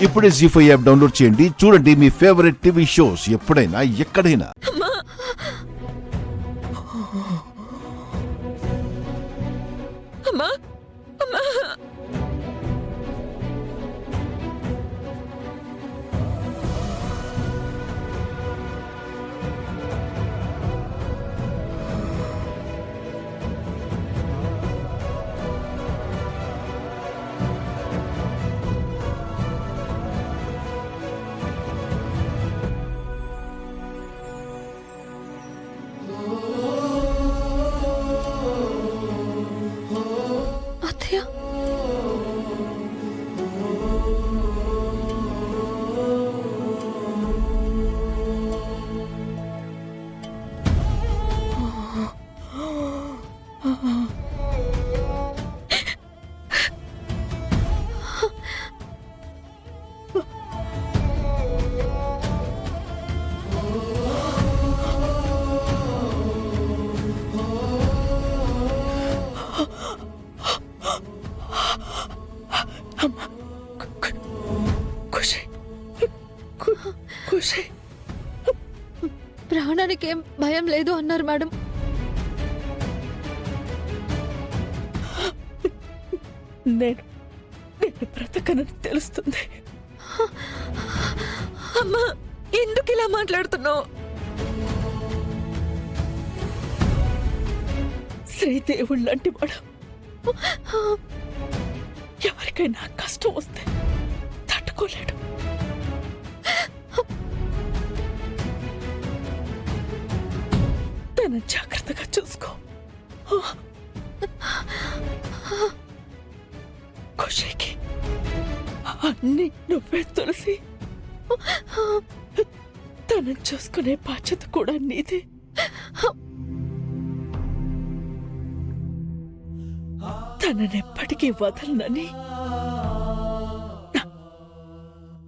ఇప్పుడే జీ5 app download చేయండి. చూడండి మీ ఫేవరెట్ టీవీ షోస్ ఎప్పుడైనా ఎక్కడైనా. అమ్మా అమ్మా అత్తయ్య ఖుషి ప్రాణానికి ఏం భయం లేదు అన్నారు మేడం. నేను బ్రతకనని తెలుస్తుంది. అమ్మా ఎందుకు ఇలా మాట్లాడుతున్నావు? శ్రీదేవుడు లాంటి వాడు ఎవరికైనా కష్టం వస్తే తట్టుకోలేడు. తన జాగ్రత్తగా చూసుకో. ఖుషికి అన్ని నువ్వే తులసి. తనని చూసుకునే బాధ్యత కూడా నీదే. తననెప్పటికీ వదలనని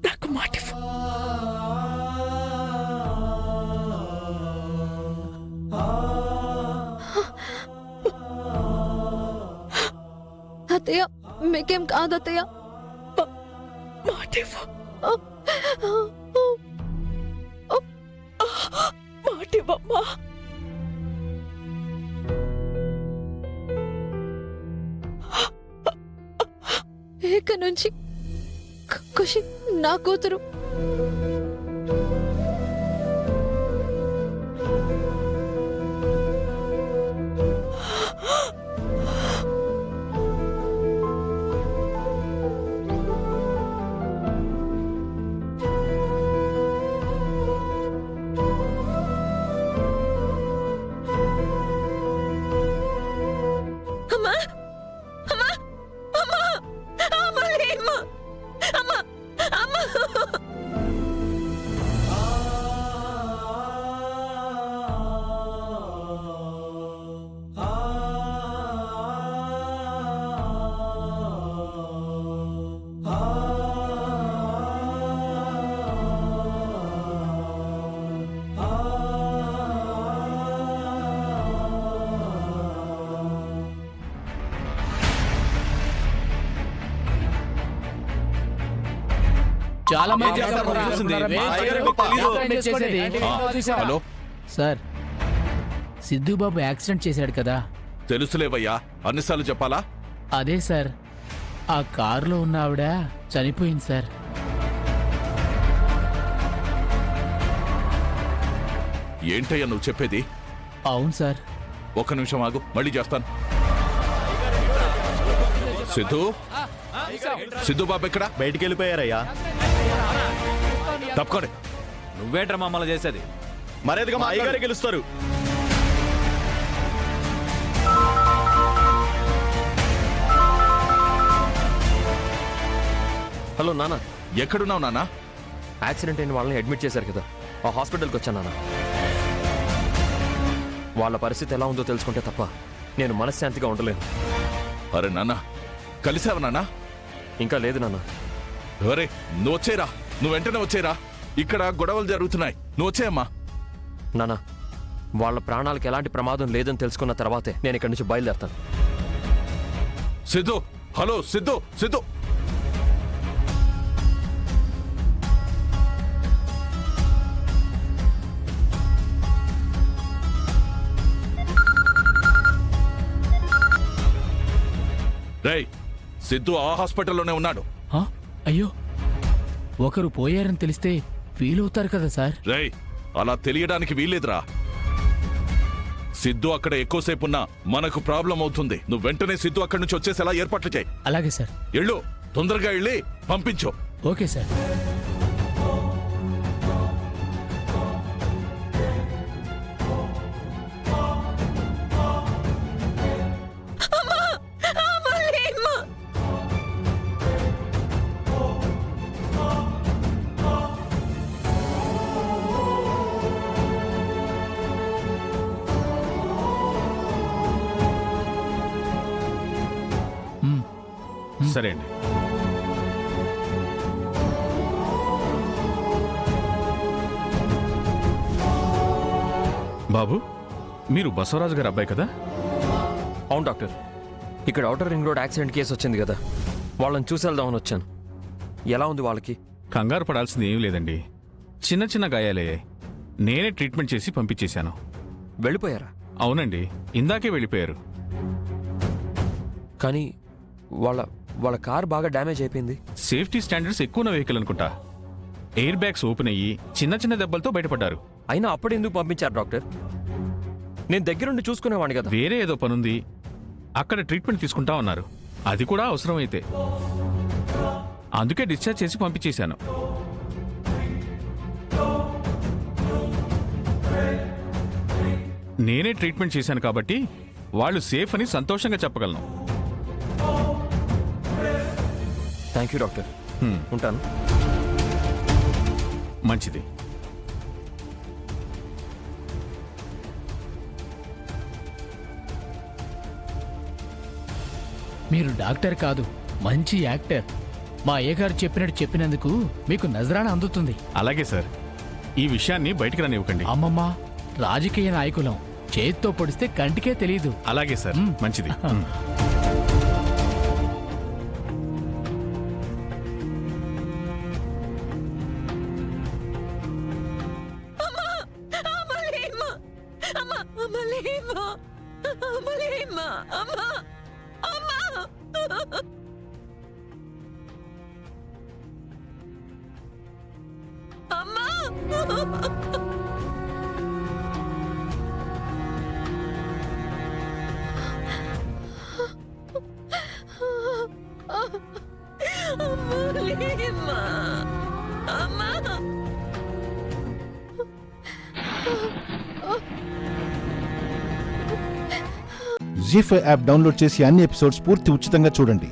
నాకు మాటివ్వు. అత్తయ్య మీకేం కాదు అత్తయ్య. మాటివ్వు. మాటివ్వమ్మా. ఇక నుంచి ఖుషి నా కూతురు. చాలా మంది హలో సార్, సిద్ధుబాబు యాక్సిడెంట్ చేశాడు కదా. తెలుసులేవయ్యా, అన్నిసార్లు చెప్పాలా? అదే సార్, ఆ కారులో ఉన్న ఆవిడ చనిపోయింది సార్. ఏంటయ్యా నువ్వు చెప్పేది? అవును సార్. ఒక్క నిమిషం ఆగు, మళ్ళీ చేస్తాను. సిద్ధు బాబు ఎక్కడ? బయటికి వెళ్ళిపోయారయ్యా. తప్పుకోండి. నువ్వేంట్రా మమ్మల్ని చేసేది? మరేదిగా మా అయ్యగారే గెలుస్తారు. హలో నాన్న, ఎక్కడున్నావు నాన్న? యాక్సిడెంట్ అయిన వాళ్ళని అడ్మిట్ చేశారు కదా, ఆ హాస్పిటల్కి వచ్చాను నాన్న. వాళ్ళ పరిస్థితి ఎలా ఉందో తెలుసుకుంటే తప్ప నేను మనశ్శాంతిగా ఉండలేను. అరే నాన్న, కలిసావా నాన్న? ఇంకా లేదు నాన్న. అరే నువ్వు వచ్చేరా, నువ్వు వెంటనే వచ్చేరా. ఇక్కడ గొడవలు జరుగుతున్నాయి, నువ్వు వచ్చేయమ్మా. నాన్న, వాళ్ళ ప్రాణాలకు ఎలాంటి ప్రమాదం లేదని తెలుసుకున్న తర్వాతే నేను ఇక్కడి నుంచి బయలుదేరతాను. సిద్ధు, హలో సిద్ధు, సిద్ధు సిద్ధు ఆ హాస్పిటల్లోనే ఉన్నాడు. ఆ? అయ్యో ఒకరు పోయారని తెలిస్తే ఫీల్ అవుతారు కదా సార్. రేయ్, అలా తెలియడానికి వీల్లేదురా. సిద్ధు అక్కడ ఎక్కువసేపు ఉన్నా మనకు ప్రాబ్లం అవుతుంది. నువ్వు వెంటనే సిద్ధు అక్కడి నుంచి వచ్చేసేలా ఏర్పాట్లు చేయి. అలాగే సార్. ఎళ్ళు, తొందరగా వెళ్ళి పంపించు. Okay sir. సరే అండి. బాబు, మీరు బసవరాజు గారి అబ్బాయి కదా? అవును డాక్టర్. ఇక్కడ outer ring road accident case వచ్చింది కదా, వాళ్ళని చూసి వెళ్దామని వచ్చాను. ఎలా ఉంది వాళ్ళకి? కంగారు పడాల్సింది ఏం లేదండి. చిన్న చిన్న గాయాలయ్యాయి. నేనే ట్రీట్మెంట్ చేసి పంపించేశాను. వెళ్ళిపోయారా? అవునండి, ఇందాకే వెళ్ళిపోయారు. కానీ వాళ్ళ కార్ బాగా డ్యామేజ్ అయిపోయింది. సేఫ్టీ స్టాండర్డ్స్ ఎక్కువ ఉన్న వెహికల్ అనుకుంటా. ఎయిర్ బ్యాగ్స్ ఓపెన్ అయ్యి చిన్న చిన్న దెబ్బలతో బయటపడ్డారు. అయినా అప్పుడు ఎందుకు పంపించారు డాక్టర్? నేను దగ్గరుండి చూసుకునేవాడిని కదా. వేరే ఏదో పనుంది, అక్కడ ట్రీట్మెంట్ తీసుకుంటా ఉన్నారు. అది కూడా అవసరమైతే. అందుకే డిశ్చార్జ్ చేసి పంపించేశాను. నేనే ట్రీట్మెంట్ చేశాను కాబట్టి వాళ్ళు సేఫ్ అని సంతోషంగా చెప్పగలను. Thank you doctor. ఉంటాను. మంచిది. మీరు డాక్టర్ కాదు, మంచి యాక్టర్. మా అయ్యగారు చెప్పినందుకు మీకు నజరాన అందుతుంది. అలాగే సార్, ఈ విషయాన్ని బయటికి రానివ్వకండి. అమ్మమ్మ, రాజకీయ నాయకులం, చేతితో పొడిస్తే కంటికే తెలీదు. అలాగే సార్, మంచిది. జీ5 యాప్ డౌన్లోడ్ చేసి అన్ని ఎపిసోడ్స్ పూర్తి ఉచితంగా చూడండి.